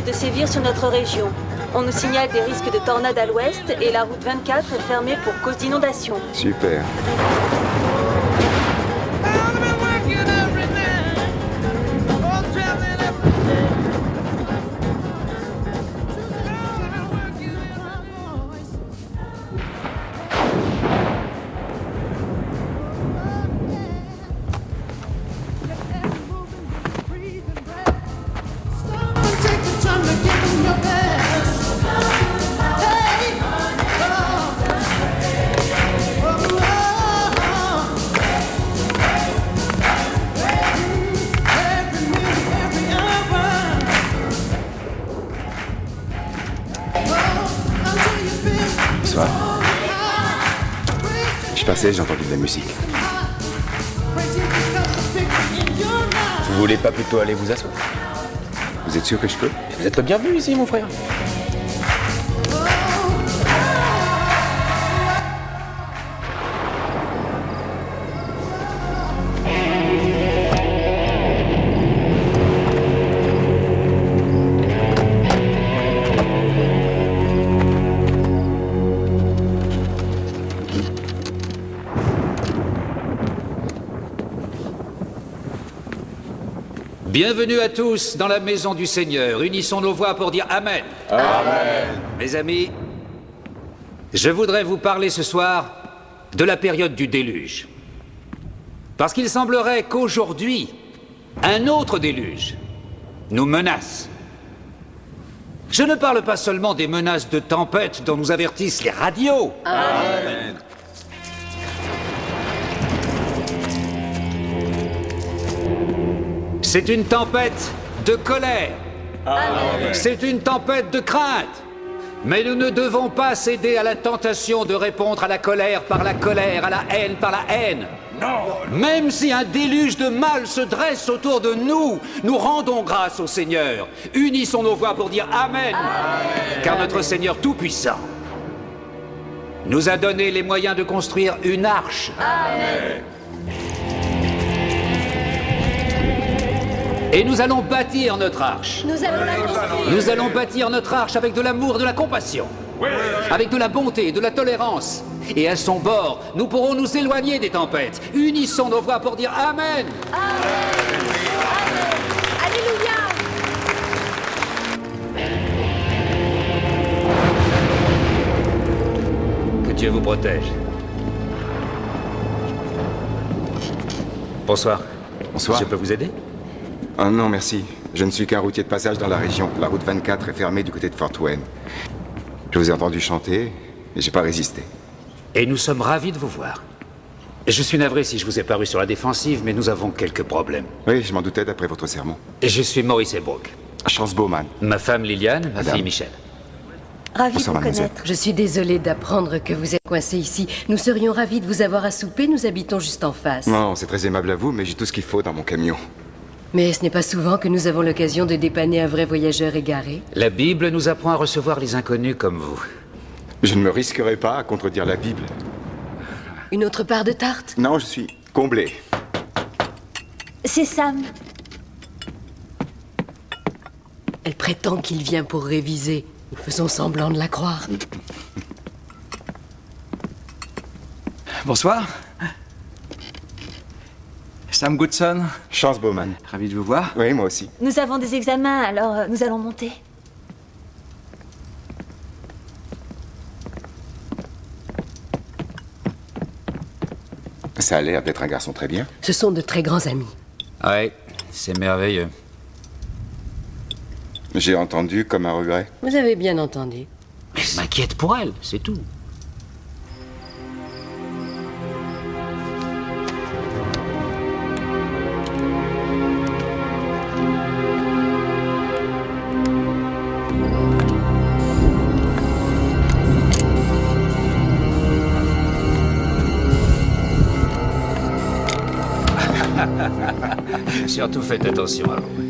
continuent de sévir sur notre région. On nous signale des risques de tornades à l'ouest et la route 24 est fermée pour cause d'inondation. Super. Bonsoir. Je passais, j'ai entendu de la musique. Vous voulez pas plutôt aller vous asseoir? Vous êtes sûr que je peux? Vous êtes le bienvenu ici, mon frère. Bienvenue à tous dans la maison du Seigneur. Unissons nos voix pour dire Amen. Amen. Mes amis, je voudrais vous parler ce soir de la période du déluge. Parce qu'il semblerait qu'aujourd'hui, un autre déluge nous menace. Je ne parle pas seulement des menaces de tempête dont nous avertissent les radios. Amen. C'est une tempête de colère. Amen. C'est une tempête de crainte. Mais nous ne devons pas céder à la tentation de répondre à la colère, à la haine par la haine. Non. Même si un déluge de mal se dresse autour de nous, nous rendons grâce au Seigneur. Unissons nos voix pour dire Amen. Amen. Car notre Seigneur Tout-Puissant nous a donné les moyens de construire une arche. Amen. Et nous allons bâtir notre arche. Nous allons la construire. Nous allons bâtir notre arche avec de l'amour, de la compassion, avec de la bonté, de la tolérance. Et à son bord, nous pourrons nous éloigner des tempêtes. Unissons nos voix pour dire Amen. Amen. Alléluia. Que Dieu vous protège. Bonsoir. Bonsoir. Je peux vous aider? Oh non, merci. Je ne suis qu'un routier de passage dans la région. La route 24 est fermée du côté de Fort Wayne. Je vous ai entendu chanter et j'ai pas résisté. Et nous sommes ravis de vous voir. Je suis navré si je vous ai paru sur la défensive, mais nous avons quelques problèmes. Oui, je m'en doutais d'après votre sermon. Je suis Maurice Ebrook. Chance Bowman. Ma femme Liliane, ma Madame. fille Michel. Ravi de Bonsoir, vous mademoiselle. connaître. Je suis désolée d'apprendre que vous êtes coincé ici. Nous serions ravis de vous avoir à souper, nous habitons juste en face. Non, c'est très aimable à vous, mais j'ai tout ce qu'il faut dans mon camion. Mais ce n'est pas souvent que nous avons l'occasion de dépanner un vrai voyageur égaré. La Bible nous apprend à recevoir les inconnus comme vous. Je ne me risquerai pas à contredire la Bible. Une autre part de tarte? Non, je suis comblé. C'est Sam. Elle prétend qu'il vient pour réviser. Nous faisons semblant de la croire. Bonsoir. Sam Goodson, Chance Bowman. ravi de vous voir. Oui, moi aussi. Nous avons des examens, alors nous allons monter. Ça a l'air d'être un garçon très bien. Ce sont de très grands amis. Ouais, c'est merveilleux. J'ai entendu comme un regret. Vous avez bien entendu. Mais je m'inquiète pour elle, c'est tout. Surtout faites attention à vous.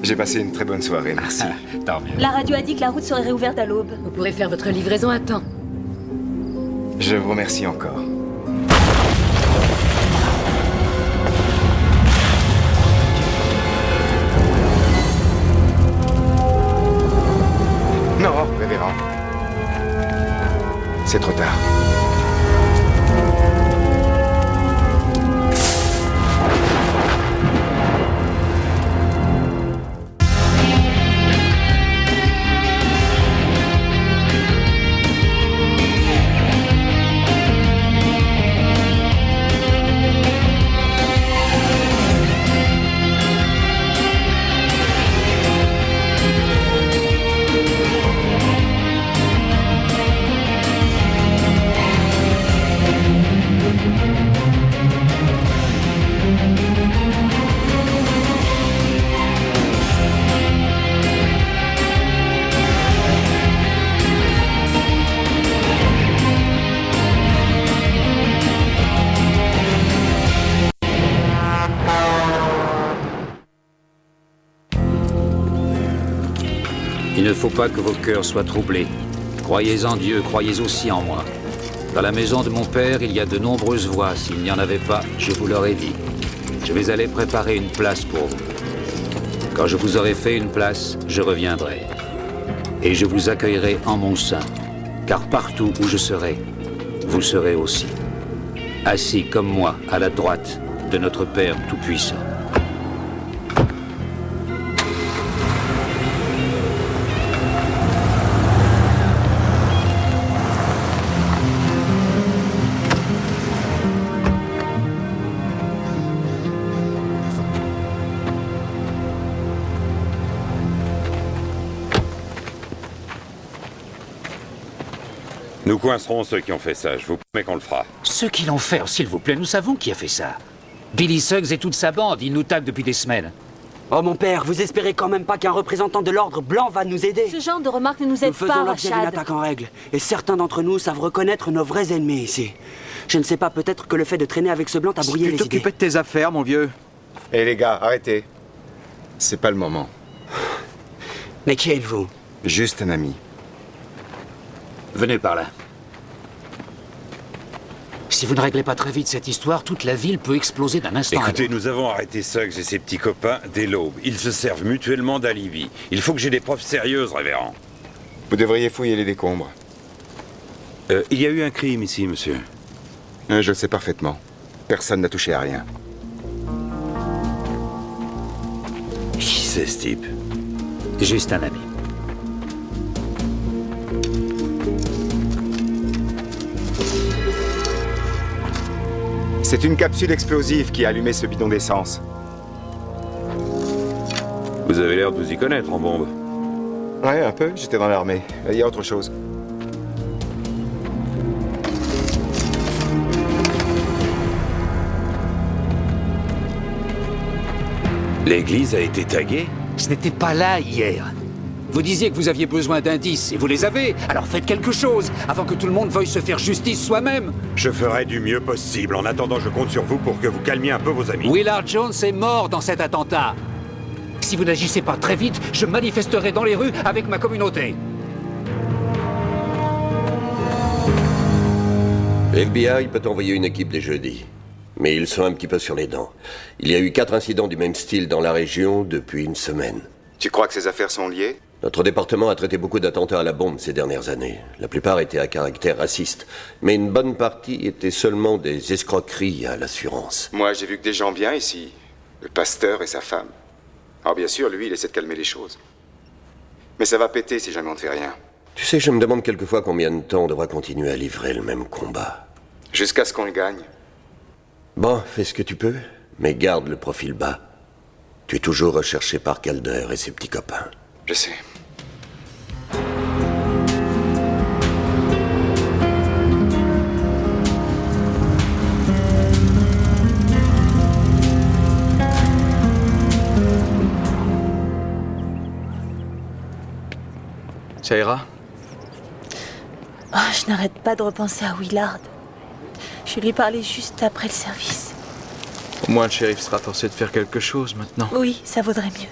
J'ai passé une très bonne soirée, merci. Tant mieux. La radio a dit que la route serait réouverte à l'aube. Vous pourrez faire votre livraison à temps. Je vous remercie encore. C'est trop tard. Il ne faut pas que vos cœurs soient troublés. Croyez en Dieu, croyez aussi en moi. Dans la maison de mon père, il y a de nombreuses voies. S'il n'y en avait pas, je vous l'aurais dit. Je vais aller préparer une place pour vous. Quand je vous aurai fait une place, je reviendrai. Et je vous accueillerai en mon sein. Car partout où je serai, vous serez aussi. Assis comme moi, à la droite de notre Père Tout-Puissant. Nous coincerons ceux qui ont fait ça, je vous promets qu'on le fera. Ceux qui l'ont fait, s'il vous plaît, nous savons qui a fait ça. Billy Suggs et toute sa bande, ils nous taguent depuis des semaines. Oh mon père, vous espérez quand même pas qu'un représentant de l'ordre blanc va nous aider? Ce genre de remarques ne nous aide Nous faisons pas, l'objet d'une Rashad. attaque en règle, et certains d'entre nous savent reconnaître nos vrais ennemis ici. Je ne sais pas, peut-être que le fait de traîner avec ce blanc t'a brouillé Tu les idées. t'occupais de tes affaires, mon vieux. Hé les gars, arrêtez. C'est pas le moment. Mais qui êtes-vous? Juste un ami. Venez par là. Si vous ne réglez pas très vite cette histoire, toute la ville peut exploser d'un instant à Écoutez, l'autre. nous avons arrêté Suggs et ses petits copains dès l'aube. Ils se servent mutuellement d'alibi. Il faut que j'ai des preuves sérieuses, révérend. Vous devriez fouiller les décombres. Il y a eu un crime ici, monsieur. Je le sais parfaitement. Personne n'a touché à rien. Qui c'est, ce type? Juste un ami. C'est une capsule explosive qui a allumé ce bidon d'essence. Vous avez l'air de vous y connaître en bombe. Ouais, un peu. J'étais dans l'armée. Il y a autre chose. L'église a été taguée? Ce n'était pas là hier. Vous disiez que vous aviez besoin d'indices, et vous les avez. Alors faites quelque chose, avant que tout le monde veuille se faire justice soi-même. Je ferai du mieux possible. En attendant, je compte sur vous pour que vous calmiez un peu vos amis. Willard Jones est mort dans cet attentat. Si vous n'agissez pas très vite, je manifesterai dans les rues avec ma communauté. FBI peut envoyer une équipe dès jeudi. Mais ils sont un petit peu sur les dents. Il y a eu 4 incidents du même style dans la région depuis une semaine. Tu crois que ces affaires sont liées? Notre département a traité beaucoup d'attentats à la bombe ces dernières années. La plupart étaient à caractère raciste. Mais une bonne partie étaient seulement des escroqueries à l'assurance. Moi, j'ai vu que des gens bien ici. Le pasteur et sa femme. Alors bien sûr, lui, il essaie de calmer les choses. Mais ça va péter si jamais on ne fait rien. Tu sais, je me demande quelquefois combien de temps on devra continuer à livrer le même combat. Jusqu'à ce qu'on le gagne. Bon, fais ce que tu peux, mais garde le profil bas. Tu es toujours recherché par Calder et ses petits copains. Je sais. Ça ira? Oh, je n'arrête pas de repenser à Willard. Je lui ai parlé juste après le service. Au moins, le shérif sera forcé de faire quelque chose maintenant. Oui, ça vaudrait mieux.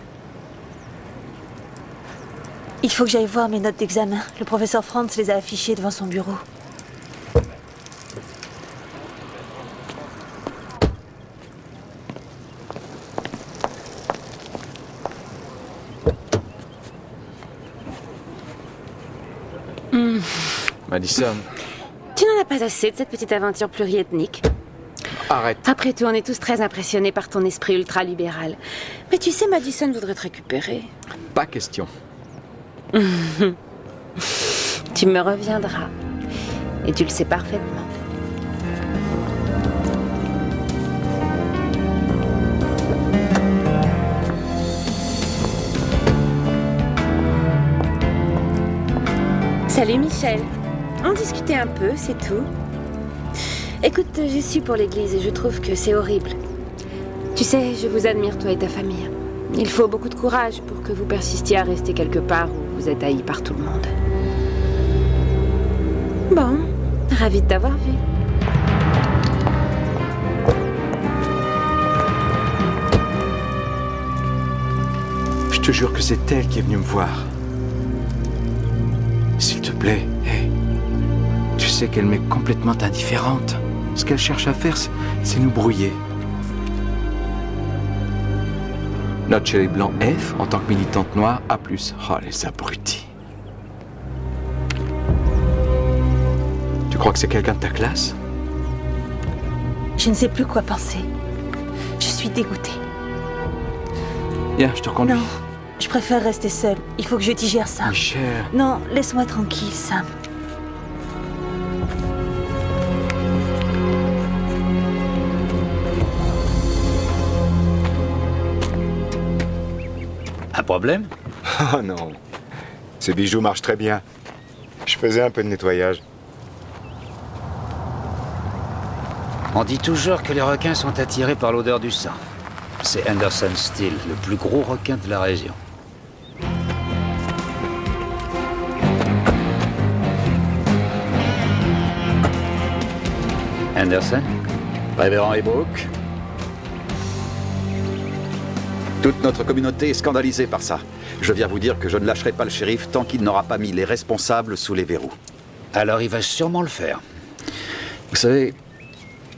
Il faut que j'aille voir mes notes d'examen. Le professeur Franz les a affichées devant son bureau. Madison, Tu n'en as pas assez de cette petite aventure pluriethnique? Arrête. Après tout, on est tous très impressionnés par ton esprit ultra-libéral. Mais tu sais, Madison voudrait te récupérer. Pas question. Tu me reviendras. Et tu le sais parfaitement. Salut Michel. On discutait un peu, c'est tout. Écoute, j'ai su pour l'église et je trouve que c'est horrible. Tu sais, je vous admire, toi et ta famille. Il faut beaucoup de courage pour que vous persistiez à rester quelque part où vous êtes haïs par tout le monde. Bon, ravie de t'avoir vu. Je te jure que c'est elle qui est venue me voir. S'il te plaît, hé. Tu sais qu'elle m'est complètement indifférente. Ce qu'elle cherche à faire, c'est nous brouiller. Notre chérie blanc F, en tant que militante noire, A+. Oh, les abrutis. Tu crois que c'est quelqu'un de ta classe? Je ne sais plus quoi penser. Je suis dégoûtée. Viens, je te reconduis. Non, je préfère rester seule. Il faut que je digère ça. Michel. Non, laisse-moi tranquille, Sam. Un problème? Oh non. Ce bijou marche très bien. Je faisais un peu de nettoyage. On dit toujours que les requins sont attirés par l'odeur du sang. C'est Anderson Steel, le plus gros requin de la région. Anderson? Révérend Ebrook. Toute notre communauté est scandalisée par ça. Je viens vous dire que je ne lâcherai pas le shérif tant qu'il n'aura pas mis les responsables sous les verrous. Alors il va sûrement le faire. Vous savez,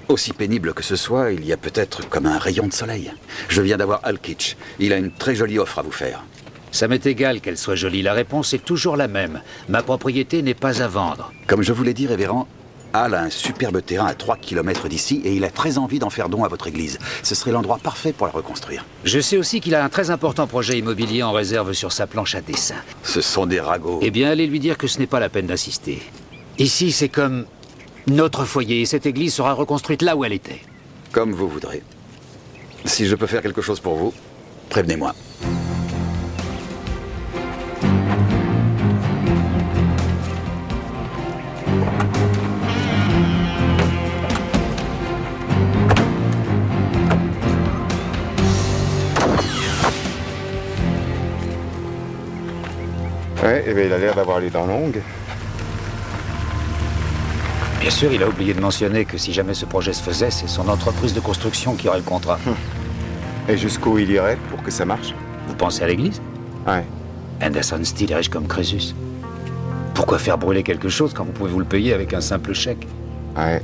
aussi pénible que ce soit, il y a peut-être comme un rayon de soleil. Je viens d'avoir Al Kitsch. Il a une très jolie offre à vous faire. Ça m'est égal qu'elle soit jolie. La réponse est toujours la même. Ma propriété n'est pas à vendre. Comme je vous l'ai dit, révérend, Al a un superbe terrain à 3 km d'ici et il a très envie d'en faire don à votre église. Ce serait l'endroit parfait pour la reconstruire. Je sais aussi qu'il a un très important projet immobilier en réserve sur sa planche à dessin. Ce sont des ragots. Eh bien, allez lui dire que ce n'est pas la peine d'insister. Ici, c'est comme notre foyer et cette église sera reconstruite là où elle était. Comme vous voudrez. Si je peux faire quelque chose pour vous, prévenez-moi. Ouais, eh bien, il a l'air d'avoir les dents longues. Bien sûr, il a oublié de mentionner que si jamais ce projet se faisait, c'est son entreprise de construction qui aurait le contrat. Et jusqu'où il irait pour que ça marche? Vous pensez à l'église? Ouais. Anderson Steel est riche comme Crésus. Pourquoi faire brûler quelque chose quand vous pouvez vous le payer avec un simple chèque? Ouais.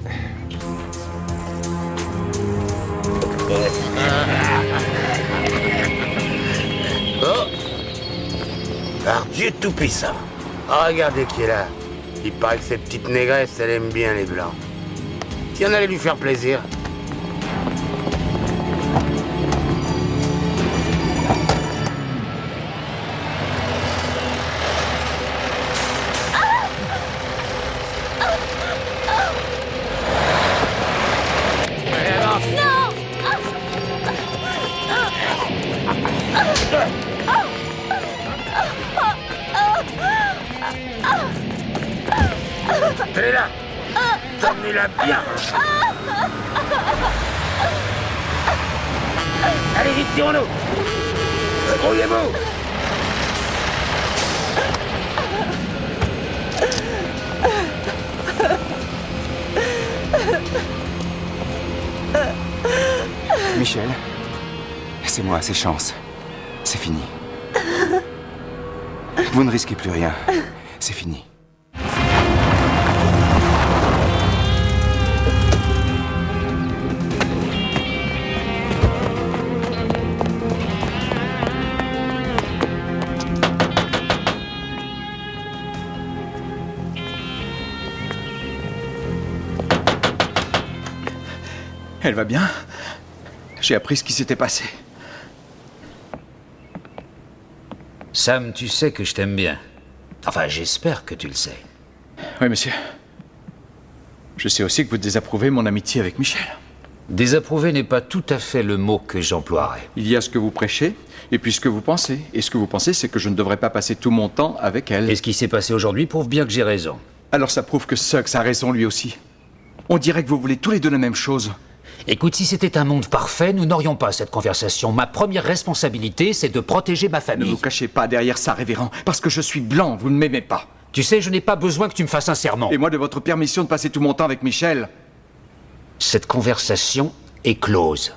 Oh! Par Dieu tout-puissant! Oh, regardez qui est là. Il paraît que cette petite négresse, elle aime bien les blancs. Si on allait lui faire plaisir. Tenez là! Tenez-la bien! Allez vite, tirons-nous! Grouillez-vous! Michel, c'est moi, c'est Chance. C'est fini. Vous ne risquez plus rien. C'est fini. Elle va bien. J'ai appris ce qui s'était passé. Sam, tu sais que je t'aime bien. Enfin, j'espère que tu le sais. Oui, monsieur. Je sais aussi que vous désapprouvez mon amitié avec Michel. Désapprouver n'est pas tout à fait le mot que j'emploierais. Il y a ce que vous prêchez, et puis ce que vous pensez. Et ce que vous pensez, c'est que je ne devrais pas passer tout mon temps avec elle. Et ce qui s'est passé aujourd'hui prouve bien que j'ai raison. Alors ça prouve que Suggs a raison lui aussi. On dirait que vous voulez tous les deux la même chose. Écoute, si c'était un monde parfait, nous n'aurions pas cette conversation. Ma première responsabilité, c'est de protéger ma famille. Ne vous cachez pas derrière ça, révérend. Parce que je suis blanc, vous ne m'aimez pas. Tu sais, je n'ai pas besoin que tu me fasses un serment. Et moi de votre permission de passer tout mon temps avec Michel. Cette conversation est close.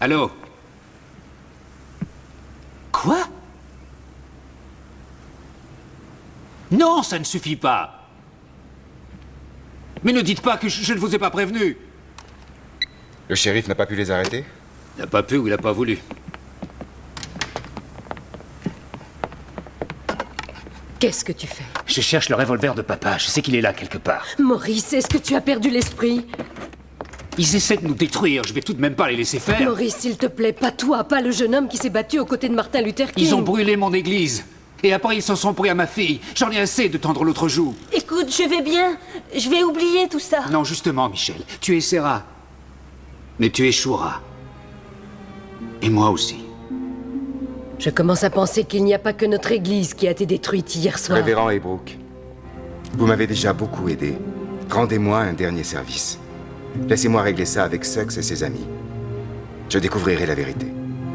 Allô? Quoi? Non, ça ne suffit pas. Mais ne dites pas que je ne vous ai pas prévenu. Le shérif n'a pas pu les arrêter? Il n'a pas pu ou il n'a pas voulu. Qu'est-ce que tu fais? Je cherche le revolver de papa. Je sais qu'il est là quelque part. Maurice, est-ce que tu as perdu l'esprit? Ils essaient de nous détruire. Je vais tout de même pas les laisser faire. Maurice, s'il te plaît, pas toi, pas le jeune homme qui s'est battu aux côtés de Martin Luther King. Ils ont brûlé mon église. Et après, ils s'en sont pris à ma fille. J'en ai assez de tendre l'autre joue. Écoute, je vais bien. Je vais oublier tout ça. Non, justement, Michel. Tu essaieras. Mais tu échoueras. Et moi aussi. Je commence à penser qu'il n'y a pas que notre église qui a été détruite hier soir. Révérend Eybrook, vous m'avez déjà beaucoup aidé. Rendez-moi un dernier service. Laissez-moi régler ça avec Suggs et ses amis. Je découvrirai la vérité.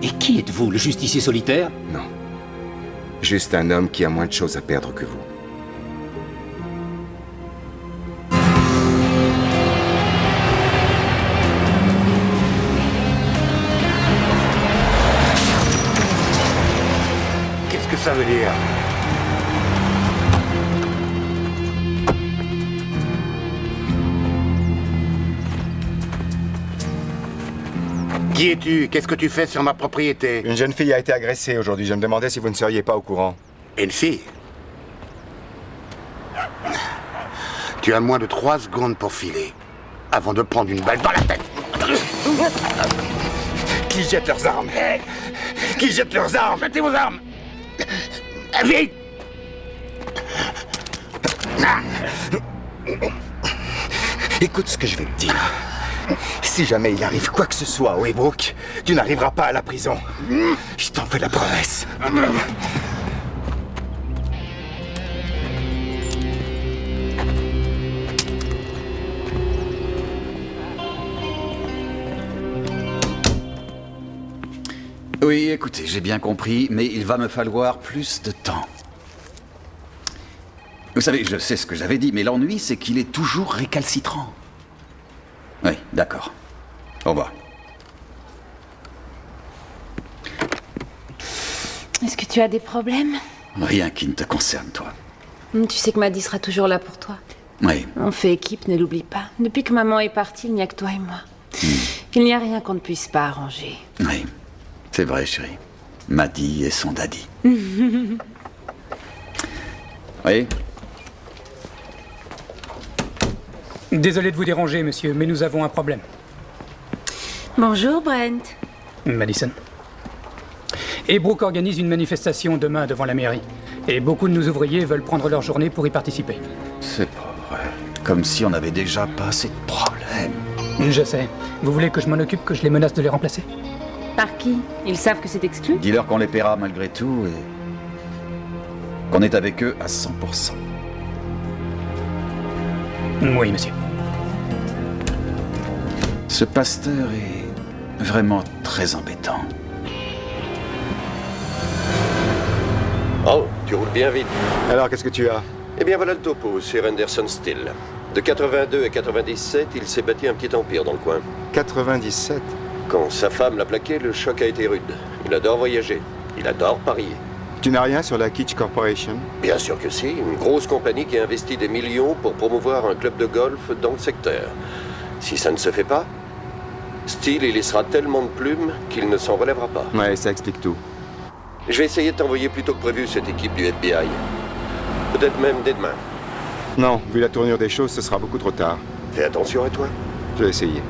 Et qui êtes-vous, le justicier solitaire? Non. Juste un homme qui a moins de choses à perdre que vous. Qu'est-ce que ça veut dire? Qui es-tu? Qu'est-ce que tu fais sur ma propriété? Une jeune fille a été agressée aujourd'hui. Je me demandais si vous ne seriez pas au courant. Une fille? Tu as moins de 3 secondes pour filer, avant de prendre une balle dans la tête. Qui jette leurs armes? Qui jette leurs armes? Mettez vos armes! Vite! Écoute ce que je vais te dire. Si jamais il arrive quoi que ce soit au Eybrook, tu n'arriveras pas à la prison. Je t'en fais la promesse. Oui, écoutez, j'ai bien compris, mais il va me falloir plus de temps. Vous savez, je sais ce que j'avais dit, mais l'ennui, c'est qu'il est toujours récalcitrant. Oui, d'accord. Au revoir. Est-ce que tu as des problèmes? Rien qui ne te concerne, toi. Tu sais que Maddy sera toujours là pour toi. Oui. On fait équipe, ne l'oublie pas. Depuis que maman est partie, il n'y a que toi et moi. Il n'y a rien qu'on ne puisse pas arranger. Oui, c'est vrai, chérie. Maddy et son daddy. Oui. Désolé de vous déranger, monsieur, mais nous avons un problème. Bonjour, Brent. Madison. Eybrook organise une manifestation demain devant la mairie. Et beaucoup de nos ouvriers veulent prendre leur journée pour y participer. C'est pas vrai. Comme si on avait déjà pas assez de problèmes. Je sais. Vous voulez que je m'en occupe, que je les menace de les remplacer? Par qui? Ils savent que c'est exclu? Dis-leur qu'on les paiera malgré tout et qu'on est avec eux à 100%. Oui, monsieur. Ce pasteur est vraiment très embêtant. Oh, tu roules bien vite. Alors, qu'est-ce que tu as? Eh bien, voilà le topo, c'est Henderson Still. De 82 à 97, il s'est bâti un petit empire dans le coin. 97? Quand sa femme l'a plaqué, le choc a été rude. Il adore voyager. Il adore parier. Tu n'as rien sur la Kitsch Corporation? Bien sûr que si, une grosse compagnie qui investit des millions pour promouvoir un club de golf dans le secteur. Si ça ne se fait pas, Steele y laissera tellement de plumes qu'il ne s'en relèvera pas. Ouais, ça explique tout. Je vais essayer de t'envoyer plus tôt que prévu cette équipe du FBI. Peut-être même dès demain. Non, vu la tournure des choses, ce sera beaucoup trop tard. Fais attention à toi. Je vais essayer.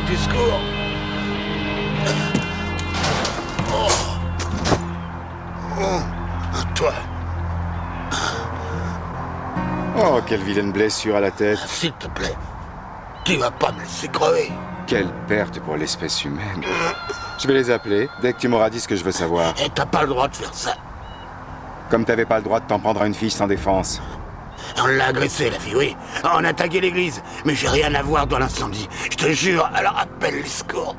Du secours. Toi. Oh, quelle vilaine blessure à la tête. S'il te plaît, tu vas pas me laisser crever. Quelle perte pour l'espèce humaine. Je vais les appeler dès que tu m'auras dit ce que je veux savoir. Et t'as pas le droit de faire ça. Comme t'avais pas le droit de t'en prendre à une fille sans défense. On l'a agressée, la fille, oui. On a attaqué l'église, mais j'ai rien à voir dans l'incendie. Je te jure, alors appelle les secours.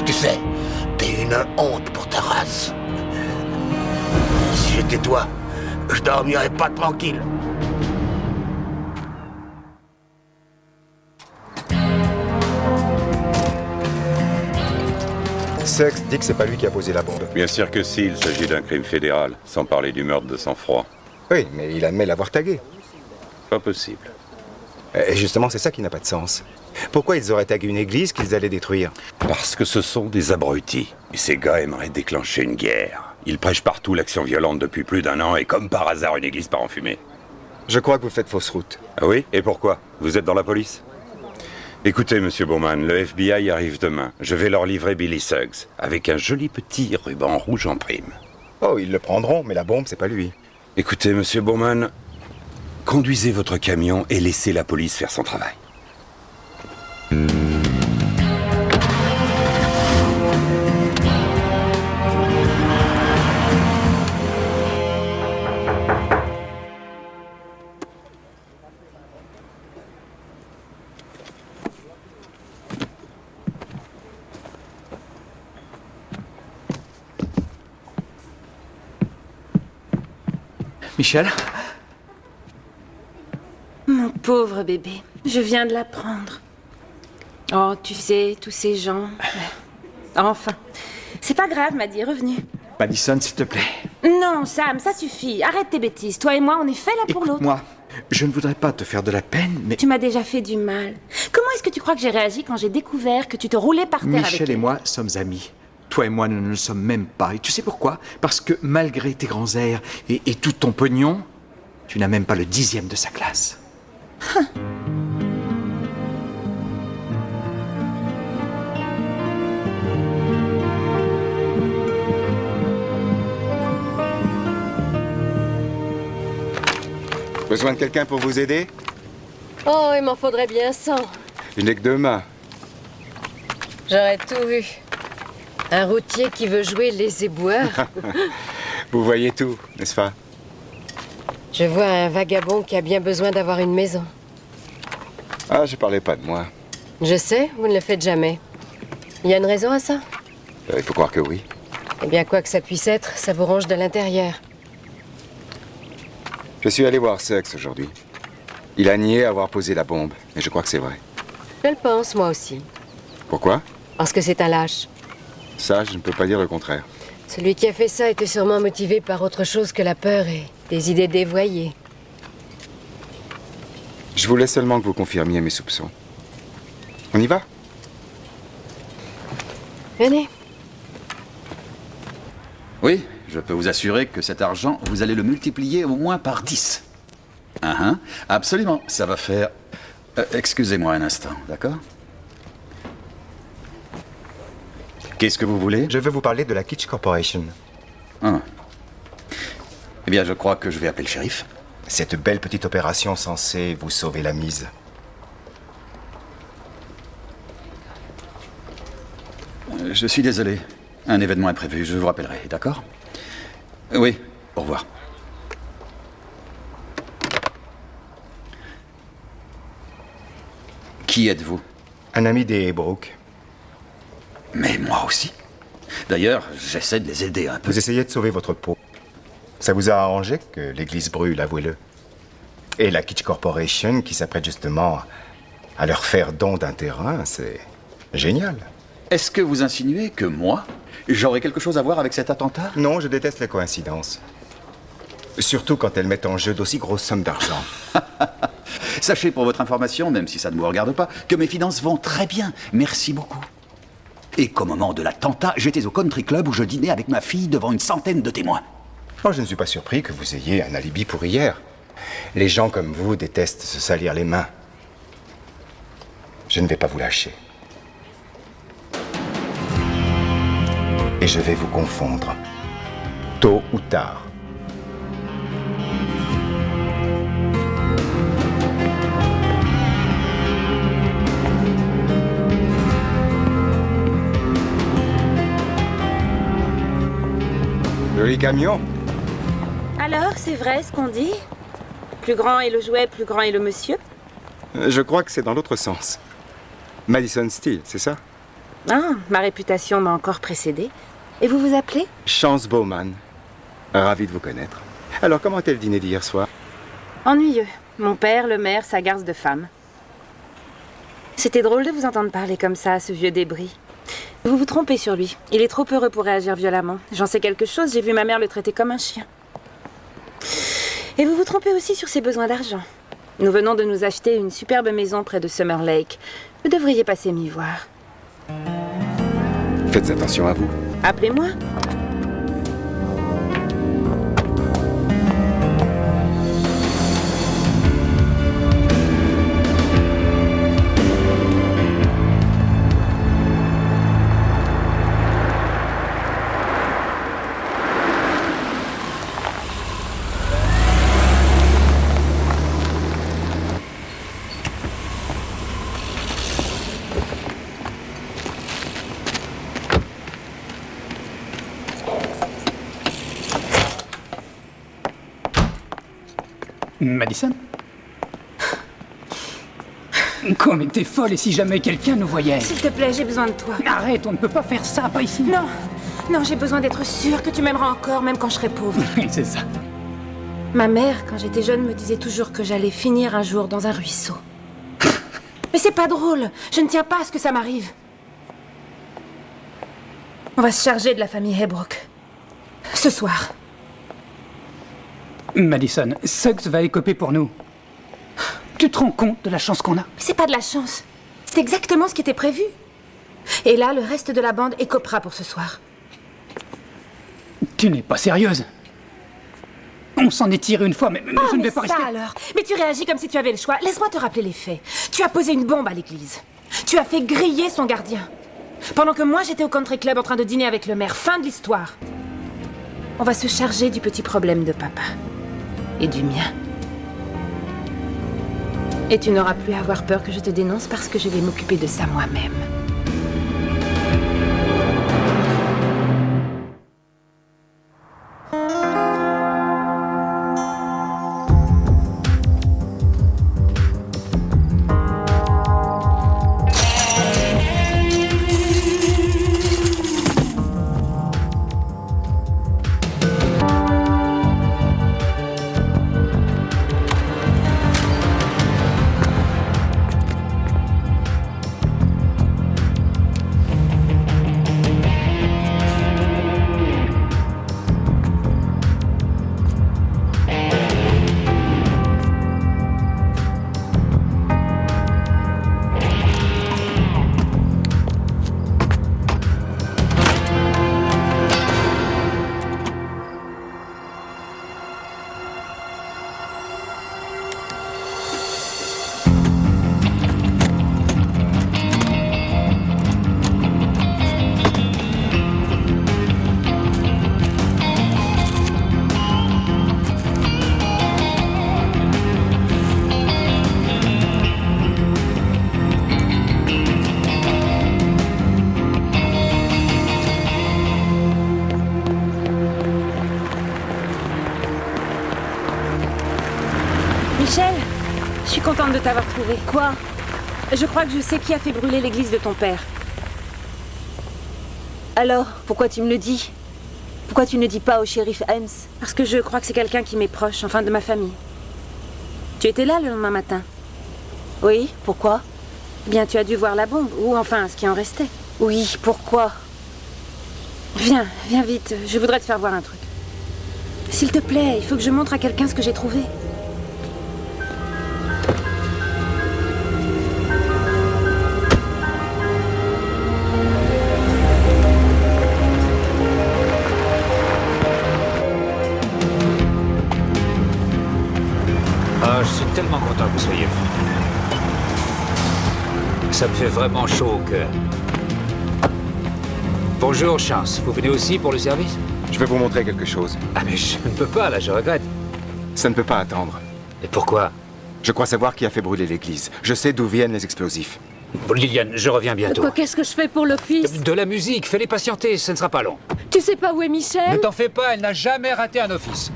Tu sais, t'es une honte pour ta race. Si j'étais toi, je dormirais pas tranquille. Sex dit que c'est pas lui qui a posé la bombe. Bien sûr que si, il s'agit d'un crime fédéral, sans parler du meurtre de sang-froid. Oui, mais il admet l'avoir tagué. Pas possible. Et justement, c'est ça qui n'a pas de sens. Pourquoi ils auraient tagué une église qu'ils allaient détruire? Parce que ce sont des abrutis. Et ces gars aimeraient déclencher une guerre. Ils prêchent partout l'action violente depuis plus d'1 an et comme par hasard, une église part en fumée. Je crois que vous faites fausse route. Ah oui? Et pourquoi? Vous êtes dans la police? Écoutez, monsieur Bowman, le FBI arrive demain. Je vais leur livrer Billy Suggs, avec un joli petit ruban rouge en prime. Oh, ils le prendront, mais la bombe, c'est pas lui. Écoutez, monsieur Bowman, conduisez votre camion et laissez la police faire son travail. Michel? Mon pauvre bébé, je viens de l'apprendre. Oh, tu sais, tous ces gens... Enfin, c'est pas grave, Maddy est revenu. Madison, s'il te plaît. Non, Sam, ça suffit. Arrête tes bêtises. Toi et moi, on est faits l'un pour l'autre. Moi, je ne voudrais pas te faire de la peine, mais... Tu m'as déjà fait du mal. Comment est-ce que tu crois que j'ai réagi quand j'ai découvert que tu te roulais par terre avec Michel et elle? moi sommes amis. Toi et moi, nous ne le sommes même pas. Et tu sais pourquoi? Parce que malgré tes grands airs et tout ton pognon, tu n'as même pas le 10e de sa classe. Besoin de quelqu'un pour vous aider? Oh, il m'en faudrait bien 100. Je n'ai que 2 mains. J'aurais tout vu. Un routier qui veut jouer les éboueurs. Vous voyez tout, n'est-ce pas? Je vois un vagabond qui a bien besoin d'avoir une maison. Ah, je parlais pas de moi. Je sais, vous ne le faites jamais. Il y a une raison à ça? Il faut croire que oui. Eh bien, quoi que ça puisse être, ça vous ronge de l'intérieur. Je suis allé voir Suggs aujourd'hui. Il a nié avoir posé la bombe, mais je crois que c'est vrai. Je le pense, moi aussi. Pourquoi? Parce que c'est un lâche. Ça, je ne peux pas dire le contraire. Celui qui a fait ça était sûrement motivé par autre chose que la peur et des idées dévoyées. Je voulais seulement que vous confirmiez mes soupçons. On y va? Venez. Oui, je peux vous assurer que cet argent, vous allez le multiplier au moins par 10. Absolument, ça va faire... excusez-moi un instant, d'accord? Qu'est-ce que vous voulez? Je veux vous parler de la Kitsch Corporation. Ah. Eh bien, je crois que je vais appeler le shérif. Cette belle petite opération censée vous sauver la mise. Je suis désolé. Un événement imprévu, je vous rappellerai, d'accord? Oui, au revoir. Qui êtes-vous? Un ami des Brooke. Mais moi aussi. D'ailleurs, j'essaie de les aider un peu. Vous essayez de sauver votre peau. Ça vous a arrangé que l'église brûle, avouez-le. Et la Kitsch Corporation, qui s'apprête justement à leur faire don d'un terrain, c'est génial. Est-ce que vous insinuez que moi, j'aurais quelque chose à voir avec cet attentat? Non, je déteste les coïncidences. Surtout quand elles mettent en jeu d'aussi grosses sommes d'argent. Sachez pour votre information, même si ça ne vous regarde pas, que mes finances vont très bien. Merci beaucoup. Et qu'au moment de l'attentat, j'étais au country club où je dînais avec ma fille devant une centaine de témoins. Oh, je ne suis pas surpris que vous ayez un alibi pour hier. Les gens comme vous détestent se salir les mains. Je ne vais pas vous lâcher. Et je vais vous confondre. Tôt ou tard. Joli camion. Alors, c'est vrai ce qu'on dit? Plus grand est le jouet, plus grand est le monsieur? Je crois que c'est dans l'autre sens. Madison Steele, c'est ça? Ah, ma réputation m'a encore précédée. Et vous vous appelez? Chance Bowman. Ravi de vous connaître. Alors, comment était le dîner d'hier soir? Ennuyeux. Mon père, le maire, sa garce de femme. C'était drôle de vous entendre parler comme ça, ce vieux débris. Vous vous trompez sur lui. Il est trop heureux pour réagir violemment. J'en sais quelque chose, j'ai vu ma mère le traiter comme un chien. Et vous vous trompez aussi sur ses besoins d'argent. Nous venons de nous acheter une superbe maison près de Summer Lake. Vous devriez passer m'y voir. Faites attention à vous. Appelez-moi. Madison? Quoi, mais t'es folle et si jamais quelqu'un nous voyait? S'il te plaît, j'ai besoin de toi. Arrête, on ne peut pas faire ça, pas ici. Non, non, j'ai besoin d'être sûre que tu m'aimeras encore, même quand je serai pauvre. C'est ça. Ma mère, quand j'étais jeune, me disait toujours que j'allais finir un jour dans un ruisseau. Mais c'est pas drôle. Je ne tiens pas à ce que ça m'arrive. On va se charger de la famille Heybrook. Ce soir. Madison, Suggs va écoper pour nous. Tu te rends compte de la chance qu'on a? Mais c'est pas de la chance. C'est exactement ce qui était prévu. Et là, le reste de la bande écopera pour ce soir. Tu n'es pas sérieuse. On s'en est tiré une fois, mais je ne vais pas rester... alors. Mais tu réagis comme si tu avais le choix. Laisse-moi te rappeler les faits. Tu as posé une bombe à l'église. Tu as fait griller son gardien. Pendant que moi, j'étais au country club en train de dîner avec le maire. Fin de l'histoire. On va se charger du petit problème de papa. Et du mien. Et tu n'auras plus à avoir peur que je te dénonce parce que je vais m'occuper de ça moi-même. Michel, je suis contente de t'avoir trouvé. Quoi? Je crois que je sais qui a fait brûler l'église de ton père. Alors, pourquoi tu me le dis? Pourquoi tu ne le dis pas au shérif Ames? Parce que je crois que c'est quelqu'un qui m'est proche, enfin de ma famille. Tu étais là le lendemain matin? Oui, pourquoi? Eh bien, tu as dû voir la bombe, ou enfin, ce qui en restait. Oui, pourquoi? Viens, viens vite, je voudrais te faire voir un truc. S'il te plaît, il faut que je montre à quelqu'un ce que j'ai trouvé. Ah, je suis tellement content que vous soyez venu. Ça me fait vraiment chaud au cœur. Bonjour, Chance. Vous venez aussi pour le service? Je vais vous montrer quelque chose. Ah, mais je ne peux pas, là, je regrette. Ça ne peut pas attendre. Et pourquoi? Je crois savoir qui a fait brûler l'église. Je sais d'où viennent les explosifs. Bon, Liliane, je reviens bientôt. Quoi, qu'est-ce que je fais pour l'office? De la musique, fais-les patienter, ce ne sera pas long. Tu sais pas où est Michel? Ne t'en fais pas, elle n'a jamais raté un office.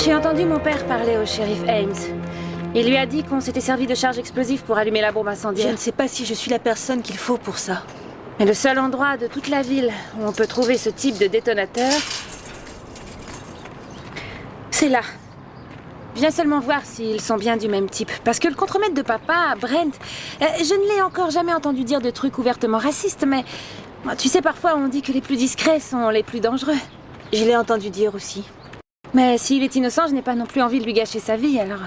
J'ai entendu mon père parler au shérif Ames. Il lui a dit qu'on s'était servi de charges explosives pour allumer la bombe incendiaire. Je ne sais pas si je suis la personne qu'il faut pour ça. Mais le seul endroit de toute la ville où on peut trouver ce type de détonateur, c'est là. Viens seulement voir s'ils sont bien du même type. Parce que le contremaître de papa, Brent, je ne l'ai encore jamais entendu dire de trucs ouvertement racistes, mais tu sais, parfois on dit que les plus discrets sont les plus dangereux. Je l'ai entendu dire aussi. Mais s'il est innocent, je n'ai pas non plus envie de lui gâcher sa vie, alors...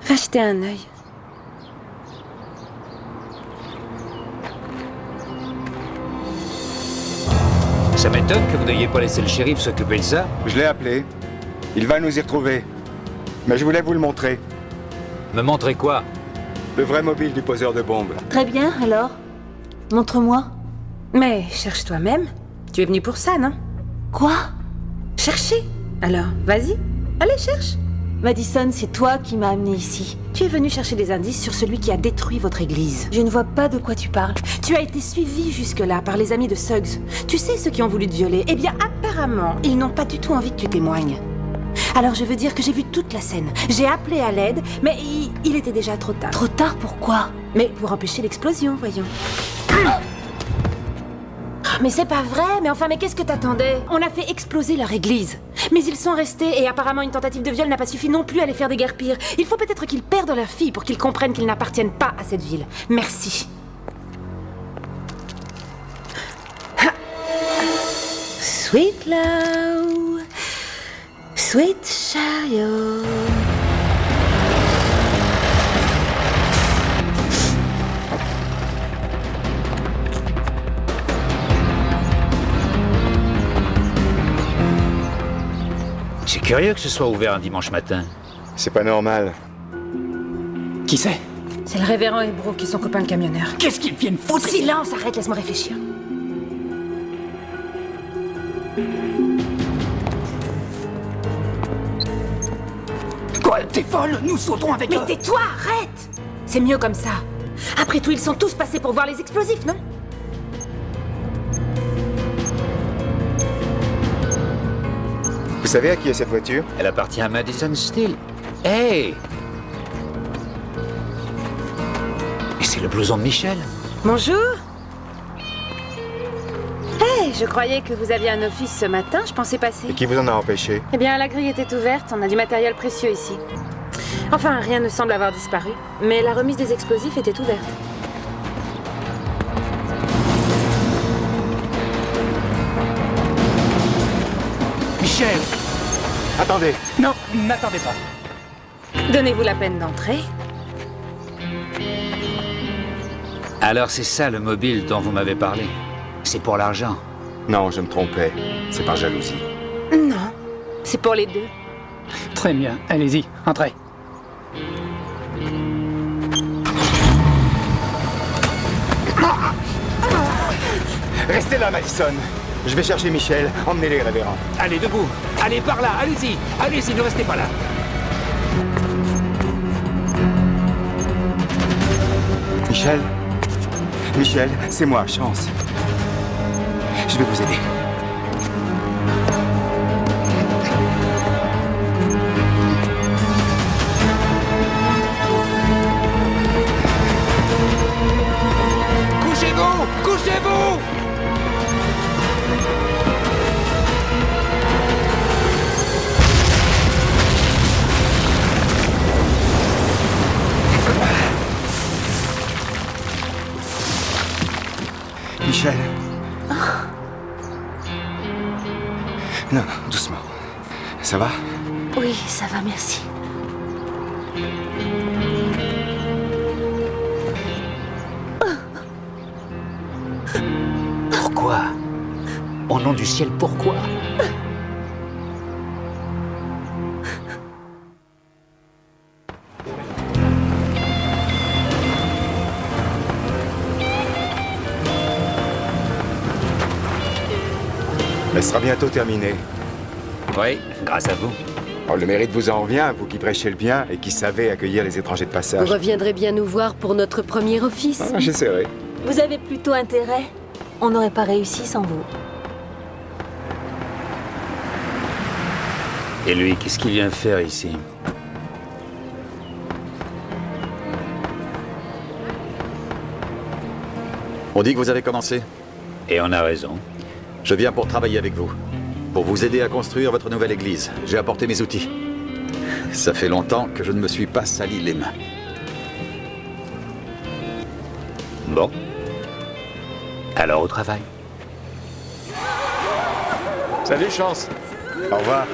Va jeter un œil. Ça m'étonne que vous n'ayez pas laissé le shérif s'occuper de ça. Je l'ai appelé. Il va nous y retrouver. Mais je voulais vous le montrer. Me montrer quoi? Le vrai mobile du poseur de bombes. Très bien, alors. Montre-moi. Mais cherche toi-même. Tu es venu pour ça, non? Quoi? Chercher. Alors, vas-y. Allez, cherche. Madison, c'est toi qui m'as amené ici. Tu es venu chercher des indices sur celui qui a détruit votre église. Je ne vois pas de quoi tu parles. Tu as été suivi jusque-là par les amis de Suggs. Tu sais ceux qui ont voulu te violer? Eh bien, apparemment, ils n'ont pas du tout envie que tu témoignes. Alors, je veux dire que j'ai vu toute la scène. J'ai appelé à l'aide, mais il était déjà trop tard. Trop tard, pourquoi? Mais pour empêcher l'explosion, voyons. Mais c'est pas vrai, mais qu'est-ce que t'attendais? On a fait exploser leur église. Mais ils sont restés et apparemment une tentative de viol n'a pas suffi non plus à les faire des guerres pires. Il faut peut-être qu'ils perdent leur fille pour qu'ils comprennent qu'ils n'appartiennent pas à cette ville. Merci. Sweet love, sweet child. C'est curieux que ce soit ouvert un dimanche matin. C'est pas normal. Qui c'est? C'est le révérend Hebrew qui est son copain de camionneur. Qu'est-ce qu'ils viennent foutre? Silence, arrête, laisse-moi réfléchir. Quoi, t'es folle? Nous sautons avec eux. Mais tais-toi, arrête! C'est mieux comme ça. Après tout, ils sont tous passés pour voir les explosifs, non? Vous savez à qui est cette voiture? Elle appartient à Madison Steele. Hey! Et c'est le blouson de Michel. Bonjour. Hey, je croyais que vous aviez un office ce matin, je pensais passer. Et qui vous en a empêché? Eh bien, la grille était ouverte, on a du matériel précieux ici. Enfin, rien ne semble avoir disparu, mais la remise des explosifs était ouverte. Michel! Attendez! Non, n'attendez pas. Donnez-vous la peine d'entrer. Alors c'est ça le mobile dont vous m'avez parlé. C'est pour l'argent. Non, je me trompais. C'est par jalousie. Non, c'est pour les deux. Très bien, allez-y, entrez. Restez là, Madison. Je vais chercher Michel. Emmenez-les, révérend. Allez, debout. Allez, par là. Allez-y. Allez-y, ne restez pas là. Michel. Michel, c'est moi, Chance. Je vais vous aider. Couchez-vous! Couchez-vous! Michel. Non, non, doucement. Ça va? Oui, ça va, merci. Pourquoi? Au nom du ciel, pourquoi? Elle sera bientôt terminée. Oui, grâce à vous. Oh, le mérite vous en revient, vous qui prêchez le bien et qui savez accueillir les étrangers de Vous passage. reviendrez bien nous voir pour notre premier office. Ah, j'essaierai. Vous avez plutôt intérêt. On n'aurait pas réussi sans vous. Et lui, qu'est-ce qu'il vient faire ici? On dit que vous avez commencé. Et on a raison. Je viens pour travailler avec vous. Pour vous aider à construire votre nouvelle église. J'ai apporté mes outils. Ça fait longtemps que je ne me suis pas sali les mains. Bon. Alors au travail. Salut, Chance. Au revoir.